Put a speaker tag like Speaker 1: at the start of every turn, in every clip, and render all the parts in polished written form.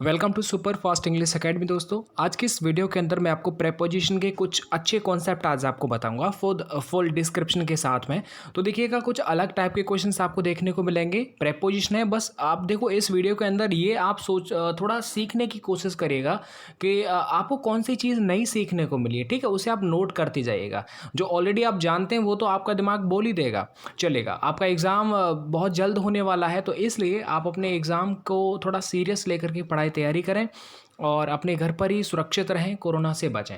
Speaker 1: Welcome to super fast English academy दोस्तों। आज की इस वीडियो के अंदर मैं आपको प्रेपोजिशन के कुछ अच्छे कॉन्सेप्ट आज आपको बताऊंगा फुल डिस्क्रिप्शन के साथ में। तो देखिएगा कुछ अलग टाइप के क्वेश्चंस आपको देखने को मिलेंगे। प्रेपोजिशन है, बस आप देखो इस वीडियो के अंदर ये आप थोड़ा सीखने की कोशिश करिएगा कि आपको कौन सी चीज़ नई सीखने को मिली है, ठीक है, उसे आप नोट करते जाइएगा। जो ऑलरेडी आप जानते हैं वो तो आपका दिमाग बोल ही देगा, चलेगा। आपका एग्ज़ाम बहुत जल्द होने वाला है, तो इसलिए आप अपने एग्ज़ाम को थोड़ा सीरियस लेकर के पढ़ाई तैयारी करें और अपने घर पर ही सुरक्षित रहें, कोरोना से बचें।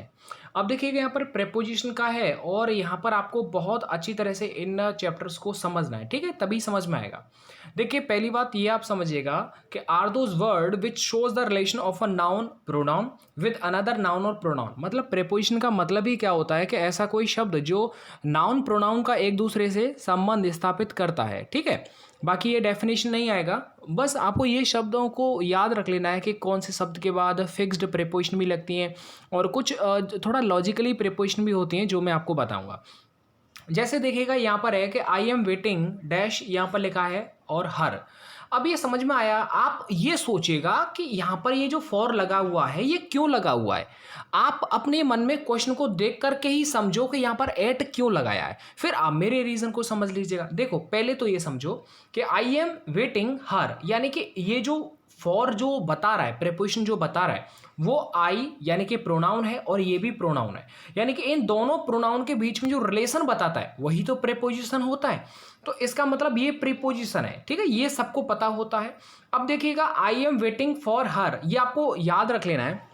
Speaker 1: अब देखिएगा यहाँ पर प्रेपोजिशन का है और यहाँ पर आपको बहुत अच्छी तरह से इन चैप्टर्स को समझना है, ठीक है, तभी समझ में आएगा। देखिए पहली बात ये आप समझिएगा कि are those word which shows the relation of a noun pronoun with another noun और प्रोनाउन। मतलब प्रेपोजिशन का मतलब ही क्या होता है कि ऐसा कोई शब्द जो नाउन प्रोनाउन का एक दूसरे से संबंध स्थापित करता है, ठीक है। बाकी ये डेफिनेशन नहीं आएगा, बस आपको ये शब्दों को याद रख लेना है कि कौन से शब्द के बाद फिक्स्ड प्रेपोजिशन भी लगती हैं और कुछ थोड़ा लॉजिकली प्रेपोजिशन भी होती हैं जो मैं आपको बताऊंगा। जैसे देखिएगा यहाँ पर है कि आई एम वेटिंग डैश, यहाँ पर लिखा है और हर। अब ये समझ में आया। आप ये सोचिएगा कि यहाँ पर ये जो फॉर लगा हुआ है ये क्यों लगा हुआ है। आप अपने मन में क्वेश्चन को देख करके ही समझो कि यहाँ पर एट क्यों लगाया है, फिर आप मेरे रीजन को समझ लीजिएगा। देखो पहले तो ये समझो कि आई एम वेटिंग हर, यानी कि ये जो फॉर जो बता रहा है, प्रेपोजिशन जो बता रहा है वो आई यानी कि प्रोनाउन है और ये भी प्रोनाउन है, यानी कि इन दोनों प्रोनाउन के बीच में जो रिलेशन बताता है वही तो प्रेपोजिशन होता है। तो इसका मतलब ये प्रीपोजिशन है, ठीक है, ये सबको पता होता है। अब देखिएगा आई एम वेटिंग फॉर हर, ये आपको याद रख लेना है,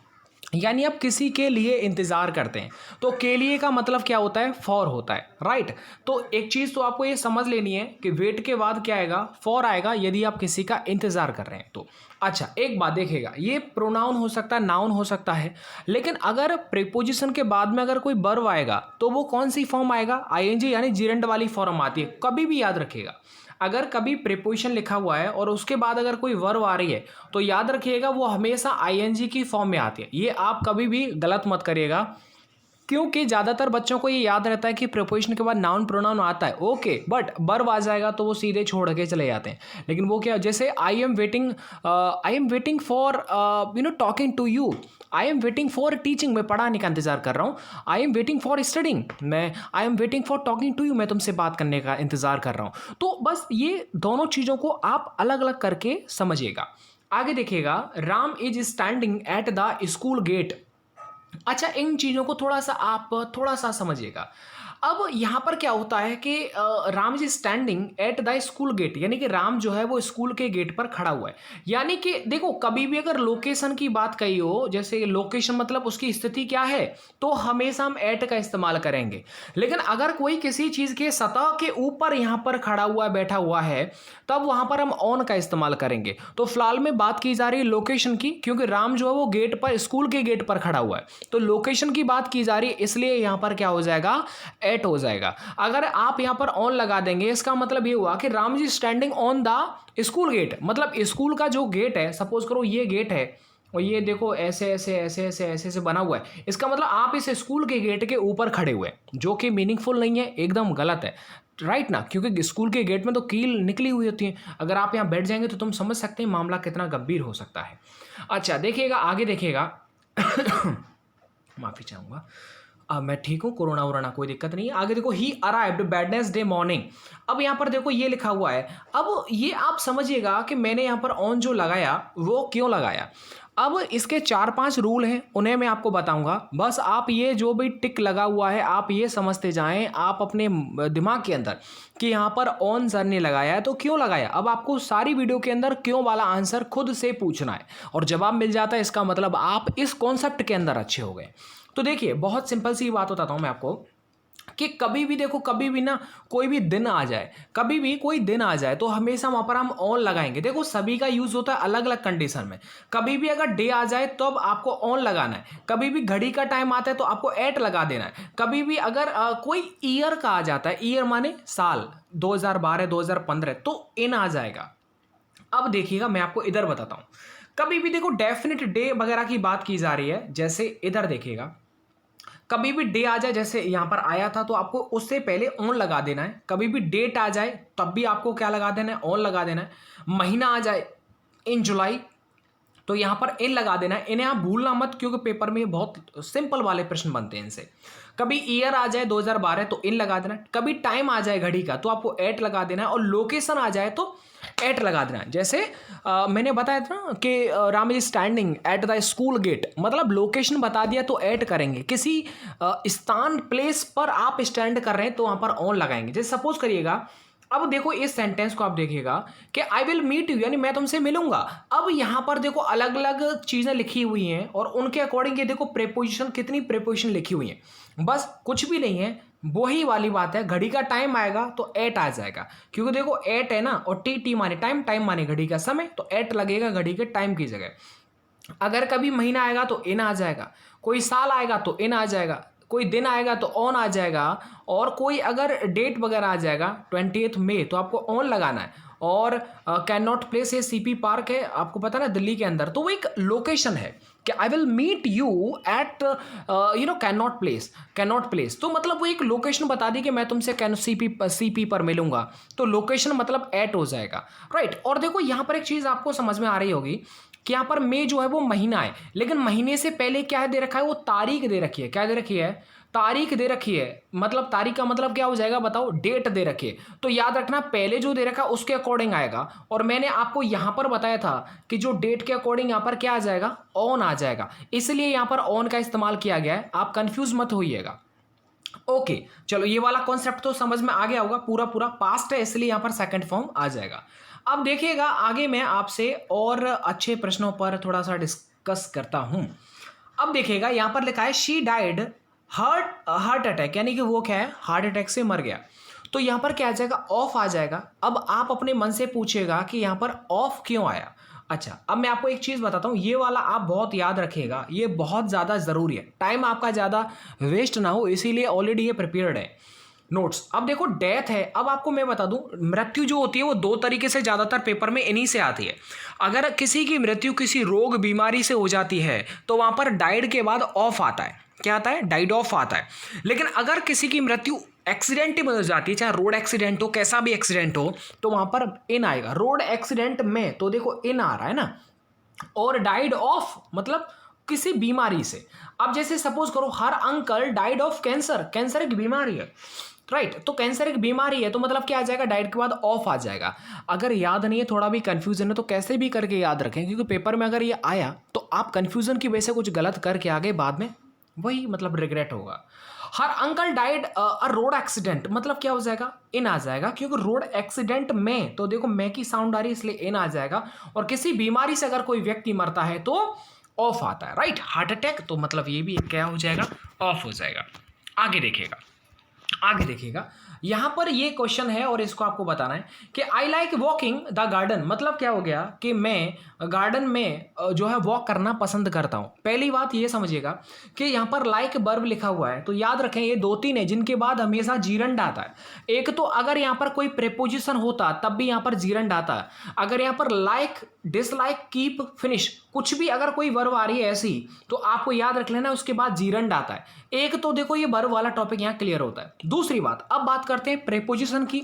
Speaker 1: यानी आप किसी के लिए इंतजार करते हैं तो के लिए का मतलब क्या होता है, फॉर होता है, राइट। तो एक चीज तो आपको ये समझ लेनी है कि वेट के बाद क्या आएगा, फॉर आएगा, यदि आप किसी का इंतजार कर रहे हैं तो। अच्छा एक बात देखिएगा, ये प्रोनाउन हो सकता है, नाउन हो सकता है, लेकिन अगर प्रीपोजिशन के बाद में अगर कोई वर्ब आएगा तो वो कौन सी फॉर्म आएगा, आईएनजी यानी जिरेंड वाली फॉर्म आती है। कभी भी याद रखिएगा, अगर कभी प्रीपोजिशन लिखा हुआ है और उसके बाद अगर कोई वर्ब आ रही है तो याद रखिएगा वो हमेशा आईएनजी की फॉर्म में आती है। ये आप कभी भी गलत मत करिएगा, क्योंकि ज़्यादातर बच्चों को ये याद रहता है कि प्रीपोजिशन के बाद नाउन प्रोनाउन आता है, ओके, बट वर्ब आ जाएगा तो वो सीधे छोड़ के चले जाते हैं। लेकिन वो क्या, जैसे I am waiting for talking to you, I am waiting for teaching, मैं पढ़ाने का इंतजार कर रहा हूँ। I am waiting for studying, मैं I am waiting for talking to you, मैं तुमसे बात करने का इंतजार कर रहा हूँ। तो बस ये दोनों चीज़ों को आप अलग अलग करके समझिएगा। आगे देखिएगा, Ram is standing at the school gate. अच्छा इन चीज़ों को थोड़ा सा समझिएगा। अब यहाँ पर क्या होता है कि Ram is standing at the school gate, यानी कि राम जो है वो स्कूल के गेट पर खड़ा हुआ है। यानी कि देखो कभी भी अगर लोकेशन की बात कही हो, जैसे लोकेशन मतलब उसकी स्थिति क्या है, तो हमेशा हम एट का इस्तेमाल करेंगे। लेकिन अगर कोई किसी चीज़ के सतह के ऊपर यहाँ पर खड़ा हुआ बैठा हुआ है तब वहाँ पर हम ऑन का इस्तेमाल करेंगे। तो फिलहाल में बात की जा रही है लोकेशन की, क्योंकि राम जो है वो गेट पर, स्कूल के गेट पर खड़ा हुआ है, तो लोकेशन की बात की जा रही है, इसलिए यहाँ पर क्या हो जाएगा, एट हो जाएगा। अगर आप यहां पर ऑन लगा देंगे इसका मतलब ये हुआ कि Ram ji standing on the school gate, मतलब स्कूल का जो गेट है, सपोज करो ये गेट है और ये देखो ऐसे ऐसे ऐसे ऐसे ऐसे ऐसे बना हुआ है, इसका मतलब आप इस स्कूल के गेट के ऊपर खड़े हुए, जो कि मीनिंगफुल नहीं है, एकदम गलत है, राइट ना, क्योंकि स्कूल के गेट में तो कील निकली हुई होती है। अगर आप यहाँ बैठ जाएंगे तो तुम समझ सकते हैं मामला कितना गंभीर हो सकता है। अच्छा देखिएगा, आगे देखिएगा माफी चाहूंगा, मैं ठीक हूँ, कोरोना वोरोना कोई दिक्कत नहीं है। आगे देखो, ही अराइव्ड वेडनेसडे मॉर्निंग। अब यहाँ पर देखो ये लिखा हुआ है, अब ये आप समझिएगा कि मैंने यहाँ पर ऑन जो लगाया वो क्यों लगाया। अब इसके 4-5 रूल हैं, उन्हें मैं आपको बताऊंगा, बस आप ये जो भी टिक लगा हुआ है आप ये समझते जाएं आप अपने दिमाग के अंदर कि यहाँ पर ऑन सर ने लगाया है तो क्यों लगाया। अब आपको सारी वीडियो के अंदर क्यों वाला आंसर खुद से पूछना है और जवाब मिल जाता है, इसका मतलब आप इस कॉन्सेप्ट के अंदर अच्छे हो गए। तो देखिए बहुत सिंपल सी बात बताता हूँ मैं आपको कि कभी भी देखो, कभी भी ना कोई भी दिन आ जाए, कभी भी कोई दिन आ जाए तो हमेशा वहाँ पर हम ऑन लगाएंगे। देखो सभी का यूज़ होता है अलग अलग कंडीशन में। कभी भी अगर डे आ जाए तो अब आपको ऑन लगाना है, कभी भी घड़ी का टाइम आता है तो आपको एट लगा देना है, कभी भी अगर कोई ईयर का आ जाता है, ईयर माने साल 2012 2015 तो इन आ जाएगा। अब देखिएगा मैं आपको इधर बताता हूँ, कभी भी देखो डेफिनेट डे वगैरह की बात की जा रही है, जैसे इधर देखिएगा कभी भी डे आ जाए, जैसे यहाँ पर आया था तो आपको उससे पहले ऑन लगा देना है। कभी भी डेट आ जाए तब भी आपको क्या लगा देना है, ऑन लगा देना है। महीना आ जाए इन जुलाई तो यहाँ पर इन लगा देना है। इन्हें आप भूलना मत, क्योंकि पेपर में बहुत सिंपल वाले प्रश्न बनते हैं इनसे। कभी ईयर आ जाए 2012 तो इन लगा देना, कभी टाइम आ जाए घड़ी का तो आपको एट लगा देना है, और लोकेशन आ जाए तो एट लगा देना है। जैसे मैंने बताया था ना कि Ram is standing at the school gate, मतलब लोकेशन बता दिया तो एट करेंगे। किसी स्थान प्लेस पर आप स्टैंड कर रहे हैं तो वहाँ पर ऑन लगाएंगे। जैसे सपोज करिएगा, अब देखो इस सेंटेंस को आप देखिएगा कि आई विल मीट यू, यानी मैं तुमसे मिलूंगा। अब यहाँ पर देखो अलग अलग चीजें लिखी हुई हैं, और उनके अकॉर्डिंग ये देखो प्रेपोजिशन, कितनी प्रेपोजिशन लिखी हुई है। बस कुछ भी नहीं है, वही वाली बात है। घड़ी का टाइम आएगा तो एट आ जाएगा, क्योंकि देखो एट है ना, और टी टी माने टाइम, टाइम माने घड़ी का समय, तो एट लगेगा घड़ी के टाइम की जगह। अगर कभी महीना आएगा तो इन आ जाएगा, कोई साल आएगा तो इन आ जाएगा, कोई दिन आएगा तो ऑन आ जाएगा, और कोई अगर डेट वगैरह आ जाएगा 28 मई तो आपको ऑन लगाना है। और कैन नॉट प्लेस है, सीपी पार्क है, आपको पता ना दिल्ली के अंदर, तो वो एक लोकेशन है कि I will meet you at Connaught Place, Connaught Place, तो मतलब वो एक लोकेशन बता दी कि मैं तुमसे कैन सीपी पर मिलूंगा, तो लोकेशन मतलब एट हो जाएगा, राइट। और देखो यहाँ पर एक चीज़ आपको समझ में आ रही होगी कि यहाँ पर मई जो है वो महीना है, लेकिन महीने से पहले क्या है दे रखा है, वो तारीख दे रखी है। क्या दे रखी है? तारीख दे रखी है। मतलब तारीख का मतलब क्या हो जाएगा बताओ? डेट दे रखी है। तो याद रखना पहले जो दे रखा है उसके अकॉर्डिंग आएगा, और मैंने आपको यहाँ पर बताया था कि जो डेट के अकॉर्डिंग यहाँ पर क्या आ जाएगा, ऑन आ जाएगा, इसलिए यहाँ पर ऑन का इस्तेमाल किया गया है। आप कंफ्यूज मत होइएगा। ओके, चलो ये वाला कॉन्सेप्ट तो समझ में आ गया होगा। पूरा पूरा पास्ट है, इसलिए यहाँ पर सेकंड फॉर्म आ जाएगा। अब देखिएगा आगे मैं आपसे और अच्छे प्रश्नों पर थोड़ा सा डिस्कस करता हूं। अब देखिएगा यहाँ पर लिखा है शी डाइड हार्ट अटैक, यानी कि वो क्या है, हार्ट अटैक से मर गया। तो यहाँ पर क्या आ जाएगा, ऑफ आ जाएगा। अब आप अपने मन से पूछेगा कि यहाँ पर ऑफ क्यों आया। अच्छा, अब मैं आपको एक चीज़ बताता हूँ, ये वाला आप बहुत याद रखिएगा, ये बहुत ज़्यादा ज़रूरी है, टाइम आपका ज़्यादा वेस्ट ना हो, इसीलिए ऑलरेडी ये प्रिपेयर्ड है नोट्स। अब देखो डेथ है, अब आपको मैं बता दूं मृत्यु जो होती है वो दो तरीके से ज़्यादातर पेपर में इन्हीं से आती है। अगर किसी की मृत्यु किसी रोग बीमारी से हो जाती है तो वहाँ पर डाइड के बाद ऑफ आता है। क्या आता है? डाइड ऑफ आता है। लेकिन अगर किसी की मृत्यु एक्सीडेंट में हो जाती है, चाहे रोड एक्सीडेंट हो, कैसा भी एक्सीडेंट हो, तो वहाँ पर इन आएगा। रोड एक्सीडेंट में तो देखो इन आ रहा है ना, और डाइड ऑफ मतलब किसी बीमारी से। अब जैसे सपोज करो हर uncle died of cancer, cancer एक बीमारी है, राइट। तो कैंसर एक बीमारी है, तो मतलब क्या आ जाएगा, डाइड के बाद ऑफ आ जाएगा। अगर याद नहीं है, थोड़ा भी कंफ्यूजन है, तो कैसे भी करके याद रखें, क्योंकि पेपर में अगर ये आया तो आप कंफ्यूजन की वजह से कुछ गलत करके आगे बाद में वही मतलब रिग्रेट होगा। हर uncle died a road accident, मतलब क्या हो जाएगा, इन आ जाएगा, क्योंकि रोड एक्सीडेंट में तो देखो मैं की साउंड आ रही है इसलिए इन आ जाएगा। और किसी बीमारी से अगर कोई व्यक्ति मरता है तो ऑफ आता है, राइट। हार्ट अटैक तो मतलब ये भी क्या हो जाएगा, ऑफ हो जाएगा। आगे देखिएगा, आगे देखिएगा, यहाँ पर ये क्वेश्चन है और इसको आपको बताना है कि I like walking the garden, मतलब क्या हो गया कि मैं गार्डन में जो है वॉक करना पसंद करता हूँ। पहली बात ये समझिएगा कि यहाँ पर लाइक वर्ब लिखा हुआ है, तो याद रखें ये दो तीन है जिनके बाद हमेशा जीरंड आता है। एक तो अगर यहाँ पर कोई प्रेपोजिशन होता तब भी यहाँ पर जीरंड आता है। अगर यहाँ पर लाइक, डिसलाइक, कीप, फिनिश कुछ भी अगर कोई वर्ब आ रही है ऐसी, तो आपको याद रख लेना उसके बाद जीरंड आता है। एक तो देखो ये वर्ब वाला टॉपिक यहाँ क्लियर होता है। दूसरी बात, अब बात करते हैं प्रेपोजिशन की।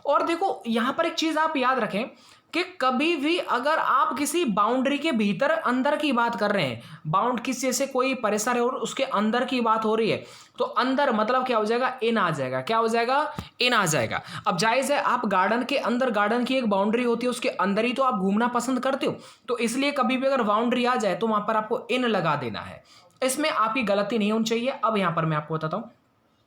Speaker 1: और देखो यहाँ पर एक चीज आप याद रखें कि कभी भी अगर आप किसी बाउंड्री के भीतर अंदर की बात कर रहे हैं, बाउंड किसी जैसे कोई परिसर है और उसके अंदर की बात हो रही है, तो अंदर मतलब क्या हो जाएगा, इन आ जाएगा। क्या हो जाएगा, इन आ जाएगा। अब जायज है आप गार्डन के अंदर, गार्डन की एक बाउंड्री होती है उसके अंदर ही तो आप घूमना पसंद करते हो, तो इसलिए कभी भी अगर बाउंड्री आ जाए तो वहां पर आपको इन लगा देना है। इसमें आपकी गलती नहीं होनी चाहिए। अब यहां पर मैं आपको बताता हूं,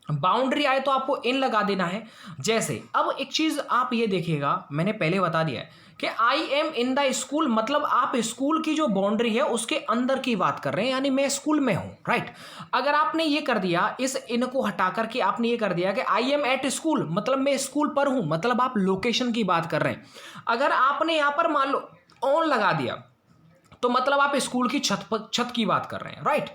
Speaker 1: बाउंड्री आए तो आपको इन लगा देना है। जैसे अब एक चीज आप ये देखिएगा, मैंने पहले बता दिया है कि I am in the school, मतलब आप स्कूल की जो बाउंड्री है उसके अंदर की बात कर रहे हैं, यानी मैं स्कूल में हूं, राइट। अगर आपने ये कर दिया, इस इन को हटा करके आपने ये कर दिया कि आई एम एट स्कूल, मतलब मैं स्कूल पर हूं, मतलब आप लोकेशन की बात कर रहे हैं। अगर आपने यहां पर मान लो ऑन लगा दिया तो मतलब आप स्कूल की छत की बात कर रहे हैं, right.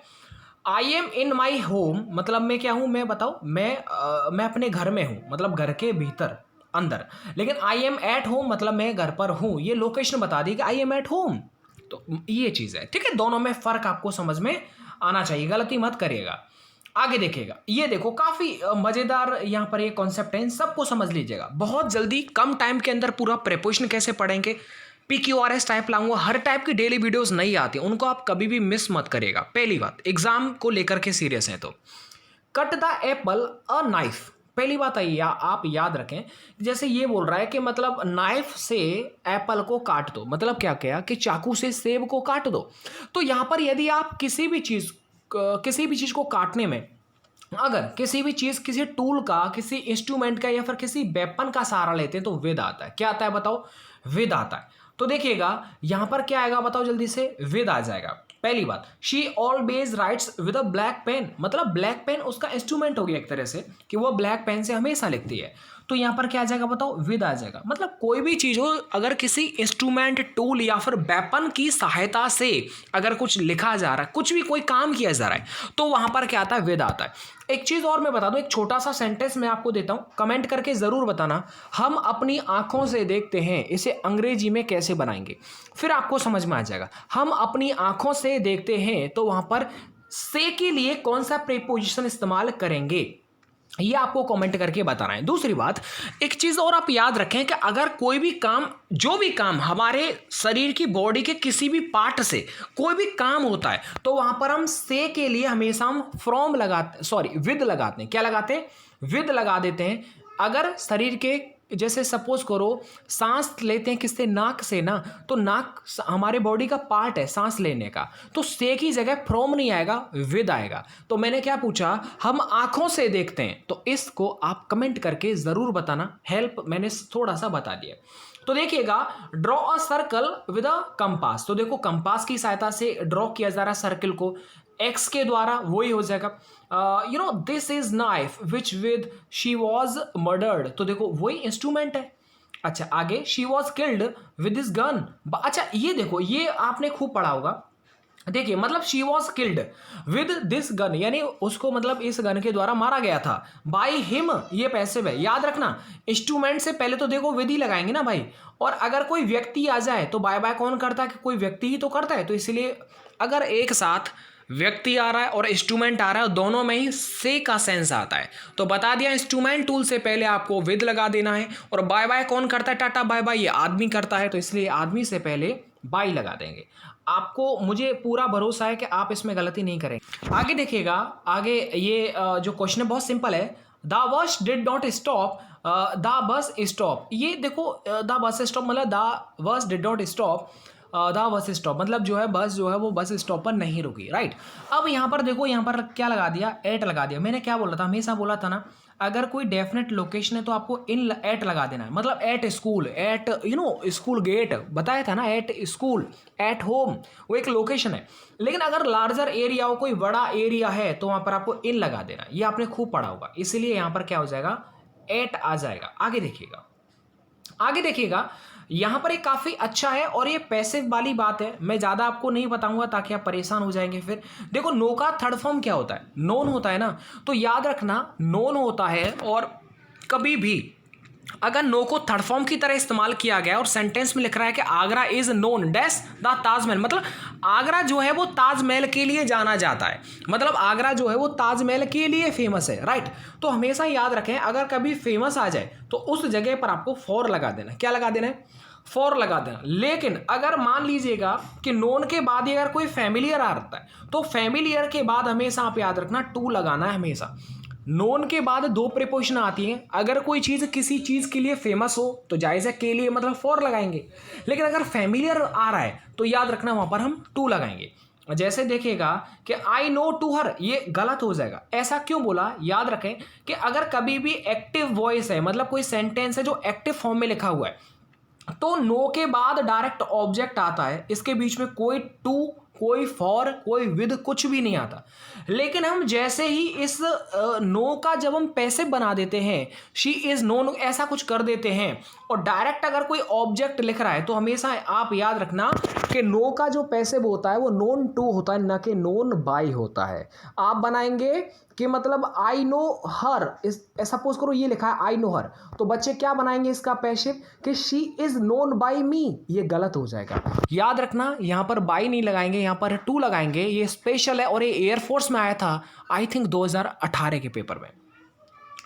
Speaker 1: I am in my home, मतलब मैं क्या हूं, मैं बताओ, मैं अपने घर में हूं, मतलब घर के भीतर अंदर। लेकिन आई एम एट होम मतलब मैं घर पर हूं, ये लोकेशन बता दी कि आई एम एट होम। तो ये चीज है, ठीक है। दोनों में फर्क आपको समझ में आना चाहिए, गलती मत करिएगा। आगे देखिएगा, ये देखो काफी मजेदार यहाँ पर ये कॉन्सेप्ट है, इन सबको समझ लीजिएगा। बहुत जल्दी कम टाइम के अंदर पूरा प्रेपोजिशन कैसे पढ़ेंगे PQRS टाइप लाऊंगा, हर टाइप की डेली वीडियोस नहीं आती, उनको आप कभी भी मिस मत करिएगा। पहली बात, एग्जाम को लेकर के सीरियस हैं तो cut the Apple a knife, पहली बात है या आप याद रखें, जैसे ये बोल रहा है कि मतलब नाइफ से एप्पल को काट दो, मतलब क्या क्या कि चाकू से सेब को काट दो। तो यहां पर यदि आप किसी भी चीज को काटने में अगर किसी भी चीज, किसी टूल का, किसी इंस्ट्रूमेंट का या फिर किसी वेपन का सहारा लेते हैं तो विद आता है। क्या आता है बताओ? विद आता है। तो देखिएगा यहां पर क्या आएगा बताओ जल्दी से, विद आ जाएगा। पहली बात, she always writes with a black pen, मतलब ब्लैक पेन उसका इंस्ट्रूमेंट हो गया एक तरह से कि वो ब्लैक पेन से हमेशा लिखती है। तो यहां पर क्या आ जाएगा बताओ? विद आ जाएगा। मतलब कोई भी चीज हो, अगर किसी इंस्ट्रूमेंट, टूल या फिर वेपन की सहायता से अगर कुछ लिखा जा रहा है, कुछ भी कोई काम किया जा रहा है, तो वहां पर क्या आता है? विद आता है। एक चीज और मैं बता दूं, एक छोटा सा सेंटेंस मैं आपको देता हूं, कमेंट करके जरूर बताना, हम अपनी आंखों से देखते हैं, इसे अंग्रेजी में कैसे बनाएंगे, फिर आपको समझ में आ जाएगा। हम अपनी आंखों से देखते हैं, तो वहां पर से के लिए कौन सा प्रीपोजिशन इस्तेमाल करेंगे, ये आपको कमेंट करके बताना है। दूसरी बात, एक चीज और आप याद रखें कि अगर कोई भी काम, जो भी काम हमारे शरीर की बॉडी के किसी भी पार्ट से कोई भी काम होता है, तो वहां पर हम से के लिए हमेशा हम फ्रॉम लगाते, सॉरी विद लगाते हैं। क्या लगाते हैं? विद लगा देते हैं। अगर शरीर के, जैसे सपोज करो सांस लेते हैं किससे? नाक से ना, तो नाक हमारे बॉडी का पार्ट है सांस लेने का, तो से की जगह फ्रॉम नहीं आएगा, विद आएगा। तो मैंने क्या पूछा? हम आंखों से देखते हैं, तो इसको आप कमेंट करके जरूर बताना, हेल्प मैंने थोड़ा सा बता दिया। तो देखिएगा, draw a circle with a compass, तो देखो कंपास की सहायता से ड्रॉ किया जा रहा है सर्कल को, एक्स के द्वारा वही हो जाएगा। This is knife which with she was murdered, तो देखो वही इंस्ट्रूमेंट है। अच्छा आगे, she was killed with this gun. अच्छा ये देखो, ये आपने खूब पढ़ा होगा। देखिए मतलब she was killed with this gun, यानी उसको मतलब इस गन के द्वारा मारा गया था। बाई हिम, ये पैसिव है, याद रखना। इंस्ट्रूमेंट से पहले तो देखो विद ही लगाएंगे ना भाई। और अगर कोई व्यक्ति आ जाए तो बाय बाय कौन करता है? कि कोई व्यक्ति ही तो करता है। तो इसलिए अगर एक साथ व्यक्ति आ रहा है और इंस्ट्रूमेंट आ रहा है, दोनों में ही से का सेंस आता है। तो बता दिया, इंस्ट्रूमेंट टूल से पहले आपको विद लगा देना है। और बाय बाय कौन करता है? टाटा बाय बाय, ये आदमी करता है, तो इसलिए आदमी से पहले बाय लगा देंगे। आपको, मुझे पूरा भरोसा है कि आप इसमें गलती नहीं करेंगे। आगे देखिएगा, आगे ये जो क्वेश्चन है बहुत सिंपल है। The bus did not stop, the bus stop, ये देखो द बस स्टॉप मतलब the bus did not stop, the bus stop मतलब जो है बस जो है वो बस स्टॉप पर नहीं रुकी, राइट। अब यहाँ पर देखो, यहाँ पर क्या लगा दिया? एट लगा दिया। मैंने क्या बोला था? हमेशा बोला था ना, अगर कोई डेफिनेट लोकेशन है तो आपको इन एट लगा देना है। मतलब at school, at school gate, बताया था ना, एट स्कूल, एट होम, वो एक लोकेशन है। लेकिन अगर लार्जर एरिया हो, कोई बड़ा एरिया है, तो वहां पर आपको इन लगा देना। ये आपने खूब पढ़ा होगा, इसीलिए यहां पर क्या हो जाएगा? एट आ जाएगा। आगे देखिएगा, आगे देखिएगा, यहां पर एक काफी अच्छा है और ये पैसिव वाली बात है, मैं ज्यादा आपको नहीं बताऊंगा ताकि आप परेशान हो जाएंगे। फिर देखो, नो का थर्ड फॉर्म क्या होता है? नोन होता है ना, तो याद रखना नोन होता है। और कभी भी अगर नो को थर्ड फॉर्म की तरह इस्तेमाल किया गया और सेंटेंस में लिख रहा है कि Agra is known dash the Taj Mahal, मतलब आगरा जो है वो ताजमहल के लिए जाना जाता है, मतलब आगरा जो है वो ताजमहल के लिए फेमस है, राइट। तो हमेशा याद रखें, अगर कभी फेमस आ जाए तो उस जगह पर आपको फॉर लगा देना। क्या लगा देना है? फॉर लगा देना। लेकिन अगर मान लीजिएगा कि नोन के बाद ही अगर कोई फैमिलियर आता है, तो फैमिलियर के बाद हमेशा आप याद रखना टू लगाना है हमेशा। नोन के बाद दो प्रीपोजिशन आती हैं। अगर कोई चीज़ किसी चीज़ के लिए फेमस हो तो जायज़ है के लिए मतलब फॉर लगाएंगे, लेकिन अगर फैमिलियर आ रहा है तो याद रखना वहाँ पर हम टू लगाएंगे। जैसे देखिएगा कि आई नो टू हर, ये गलत हो जाएगा। ऐसा क्यों बोला? याद रखें कि अगर कभी भी एक्टिव वॉइस है, मतलब कोई सेंटेंस है जो एक्टिव फॉर्म में लिखा हुआ है, तो नो के बाद डायरेक्ट ऑब्जेक्ट आता है, इसके बीच में कोई टू, कोई फॉर, कोई विद, कुछ भी नहीं आता। लेकिन हम जैसे ही इस नो का जब हम पैसिव बना देते हैं, शी इज नोन, ऐसा कुछ कर देते हैं, और डायरेक्ट अगर कोई ऑब्जेक्ट लिख रहा है, तो हमेशा आप याद रखना कि नो का जो पैसिव होता है वो नोन टू होता है, ना कि नोन बाई होता है। आप बनाएंगे कि मतलब आई नो हर, सपोज करो ये लिखा है आई नो हर, तो बच्चे क्या बनाएंगे इसका पैसिव कि शी इज नोन बाई मी, ये गलत हो जाएगा। याद रखना, यहाँ पर बाई नहीं लगाएंगे, यहाँ पर टू लगाएंगे। ये स्पेशल है और ये एयरफोर्स में आया था, आई थिंक 2018 के पेपर में।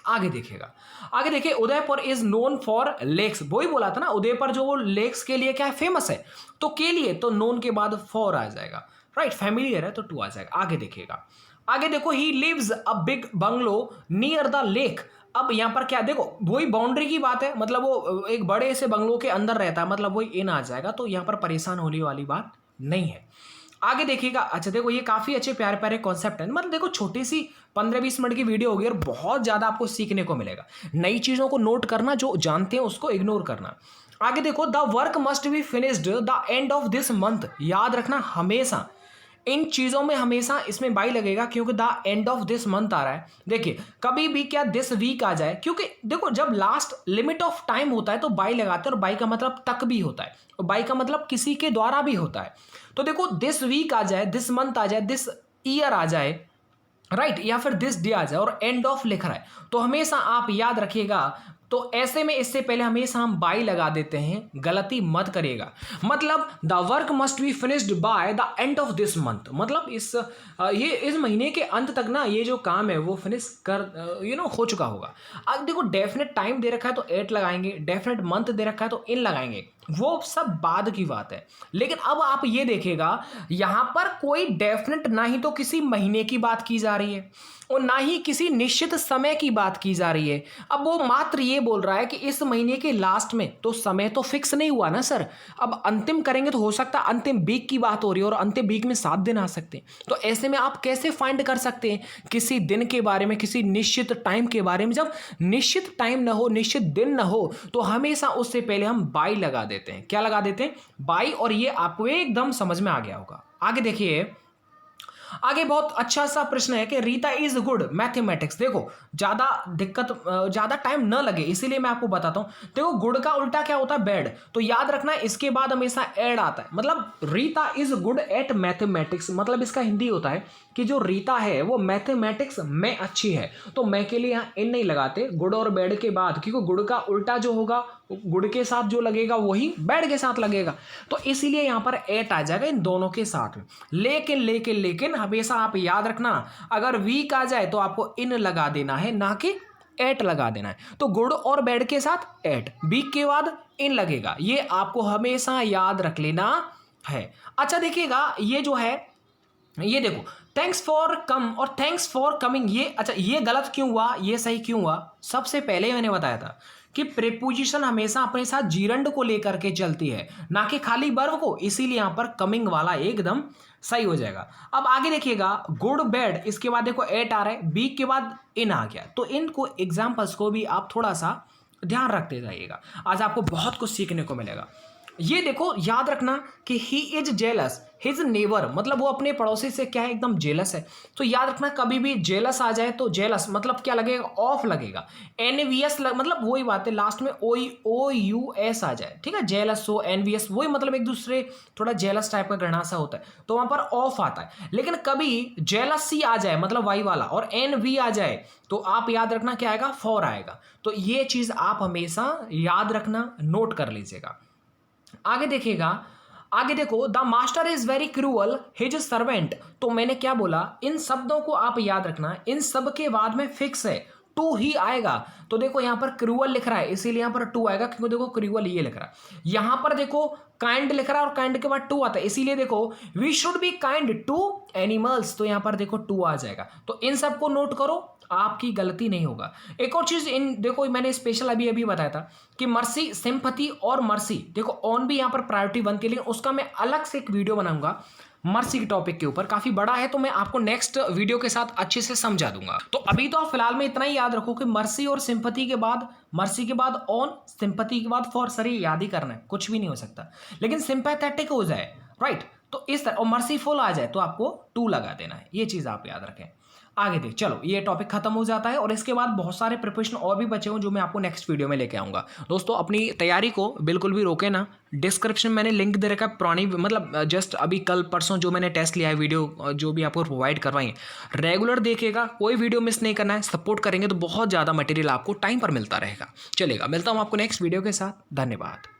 Speaker 1: आगे देखिएगा, आगे देखिए, Udaipur is known for lakes, वही बोला था ना, उदयपुर जो वो लेक्स के लिए क्या है, फेमस है, तो के लिए तो नोन के बाद फॉर आ जाएगा, राइट, फैमिलियर है तो टू आ जाएगा। आगे देखिएगा, आगे देखो, he lives a big bungalow near the lake. अब यहां पर क्या, देखो वही बाउंड्री की बात है, मतलब वो एक बड़े से बंगलो के अंदर रहता है, मतलब वही इन आ जाएगा, तो यहां पर परेशान होने वाली बात नहीं है। आगे देखिएगा, अच्छा देखो, ये काफी अच्छे प्यारे प्यारे कॉन्सेप्ट है, मतलब देखो छोटी सी 15-20 मिनट की वीडियो होगी और बहुत ज्यादा आपको सीखने को मिलेगा, नई चीजों को नोट करना, जो जानते हैं उसको इग्नोर करना। आगे देखो, the work must be finished the end of this month, याद रखना हमेशा इन चीजों में हमेशा इसमें बाई लगेगा, क्योंकि the end of this month आ रहा है। देखिए कभी भी क्या दिस वीक आ जाए, क्योंकि देखो जब लास्ट लिमिट ऑफ टाइम होता है तो बाई लगाते हैं, और बाई का मतलब तक भी होता है, और बाई का मतलब किसी के द्वारा भी होता है। तो देखो दिस वीक आ जाए, दिस मंथ आ जाए, दिस ईयर आ जाए, राइट, या फिर दिस डे आ जाए और एंड ऑफ लिख रहा है, तो हमेशा आप याद रखिएगा, तो ऐसे में इससे पहले हमेशा हम बाई लगा देते हैं, गलती मत करिएगा। मतलब the work must be finished by the end of this month, मतलब ये इस महीने के अंत तक ना ये जो काम है वो फिनिश कर हो चुका होगा। अब देखो डेफिनेट टाइम दे रखा है तो एट लगाएंगे, डेफिनेट मंथ दे रखा है तो इन लगाएंगे, वो सब बाद की बात है। लेकिन अब आप ये देखिएगा, यहां पर कोई डेफिनेट ना ही तो किसी महीने की बात की जा रही है और ना ही किसी निश्चित समय की बात की जा रही है। अब वो मात्र ये बोल रहा है कि इस महीने के लास्ट में, तो समय तो फिक्स नहीं हुआ ना सर, अब अंतिम करेंगे तो हो सकता है अंतिम वीक की बात हो रही है और अंतिम वीक में 7 दिन आ सकते हैं, तो ऐसे में आप कैसे फाइंड कर सकते हैं किसी दिन के बारे में, किसी निश्चित टाइम के बारे में? जब निश्चित टाइम ना हो, निश्चित दिन ना हो, तो हमेशा उससे पहले हम बाई लगा देते हैं। क्या लगा देते हैं? बाई। और ये आपको एकदम समझ में आ गया होगा। आगे देखिए, आगे बहुत अच्छा सा प्रश्न है कि रीता इज गुड मैथमेटिक्स। देखो ज्यादा टाइम न लगे इसीलिए मैं आपको बताता हूं। देखो गुड का उल्टा क्या होता है? बैड। तो याद रखना इसके बाद हमेशा एड आता है। मतलब Rita is good at mathematics, मतलब इसका हिंदी होता है कि जो रीता है वो मैथमेटिक्स में अच्छी है। तो मैं के लिए यहाँ इन नहीं लगाते गुड और बैड के बाद, क्योंकि गुड का उल्टा जो होगा, गुड के साथ जो लगेगा वही बैड के साथ लगेगा, तो इसीलिए यहां पर एट आ जाएगा इन दोनों के साथ में। लेकिन लेकिन लेकिन हमेशा आप याद रखना, अगर वीक आ जाए तो आपको इन लगा देना है, ना कि एट लगा देना है। तो गुड और बैड के साथ एट, वीक के बाद इन लगेगा, ये आपको हमेशा याद रख लेना है। अच्छा देखिएगा, ये जो है, ये देखो थैंक्स फॉर कम और थैंक्स फॉर कमिंग, ये अच्छा ये गलत क्यों हुआ, ये सही क्यों हुआ? सबसे पहले मैंने बताया था कि प्रीपोजिशन हमेशा अपने साथ जीरंड को लेकर के चलती है, ना कि खाली वर्ब को, इसीलिए यहां पर कमिंग वाला एकदम सही हो जाएगा। अब आगे देखिएगा, गुड बैड, इसके बाद देखो एट आ रहा है, बी के बाद इन आ गया, तो इनको एग्जाम्पल्स को भी आप थोड़ा सा ध्यान रखते जाइएगा, आज आपको बहुत कुछ सीखने को मिलेगा। ये देखो याद रखना कि he is jealous his neighbour, मतलब वो अपने पड़ोसी से क्या है, एकदम जेलस है। तो याद रखना कभी भी जेलस आ जाए तो जेलस मतलब क्या लगेगा? ऑफ लगेगा। एनवीएस मतलब वही बात है, लास्ट में ओ यू एस आ जाए, ठीक है, जेलस हो एनवीएस, वही मतलब एक दूसरे थोड़ा जेलस टाइप का गणासा होता है, तो वहां पर ऑफ आता है। लेकिन कभी जेलसी आ जाए मतलब वाई वाला और एन वी आ जाए, तो आप याद रखना क्या आएगा? फॉर आएगा। तो ये चीज आप हमेशा याद रखना, नोट कर लीजिएगा। आगे देखिएगा, आगे देखो, the master is very cruel his servant, तो मैंने क्या बोला? इन शब्दों को आप याद रखना, इन सब के बाद में फिक्स है टू ही आएगा। तो देखो यहां पर क्रूअल लिख रहा है इसीलिए यहां पर टू आएगा, क्योंकि देखो क्रूअल ये लिख रहा है, यहां पर देखो काइंड लिख रहा है और काइंड के बाद टू आता है, इसीलिए देखो we should be kind to animals, तो यहां पर देखो टू आ जाएगा। तो इन सबको नोट करो, आपकी गलती नहीं होगा। एक और चीज इन देखो, मैंने स्पेशल अभी बताया था कि मर्सी, सिंपैथी और मर्सी, देखो ऑन भी यहां पर प्रायोरिटी बनती है, लेकिन उसका मैं अलग से एक वीडियो बनाऊंगा मर्सी के टॉपिक के ऊपर, काफी बड़ा है, तो मैं आपको नेक्स्ट वीडियो के साथ अच्छे से समझा दूंगा। तो अभी तो आप फिलहाल में इतना ही याद रखो कि मर्सी और सिंपैथी के बाद, मर्सी के बाद ऑन, सिंपैथी के बाद फॉर, सर ये याद ही करना है, कुछ भी नहीं हो सकता, लेकिन सिंपैथेटिक हो जाए, राइट, तो इस तरह, और मर्सीफुल आ जाए तो आपको टू लगा देना है, ये चीज आप याद रखें। आगे देख, चलो ये टॉपिक खत्म हो जाता है और इसके बाद बहुत सारे प्रिपरेशन और भी बचे हों जो मैं आपको नेक्स्ट वीडियो में लेके आऊंगा। दोस्तों अपनी तैयारी को बिल्कुल भी रोके ना, डिस्क्रिप्शन मैंने लिंक दे रखा है पुरानी, मतलब जस्ट अभी कल परसों जो मैंने टेस्ट लिया है, वीडियो जो भी आपको प्रोवाइड करवाई है, रेगुलर देखिएगा, कोई वीडियो मिस नहीं करना है, सपोर्ट करेंगे तो बहुत ज़्यादा मटेरियल आपको टाइम पर मिलता रहेगा। चलेगा, मिलता हूँ आपको नेक्स्ट वीडियो के साथ, धन्यवाद।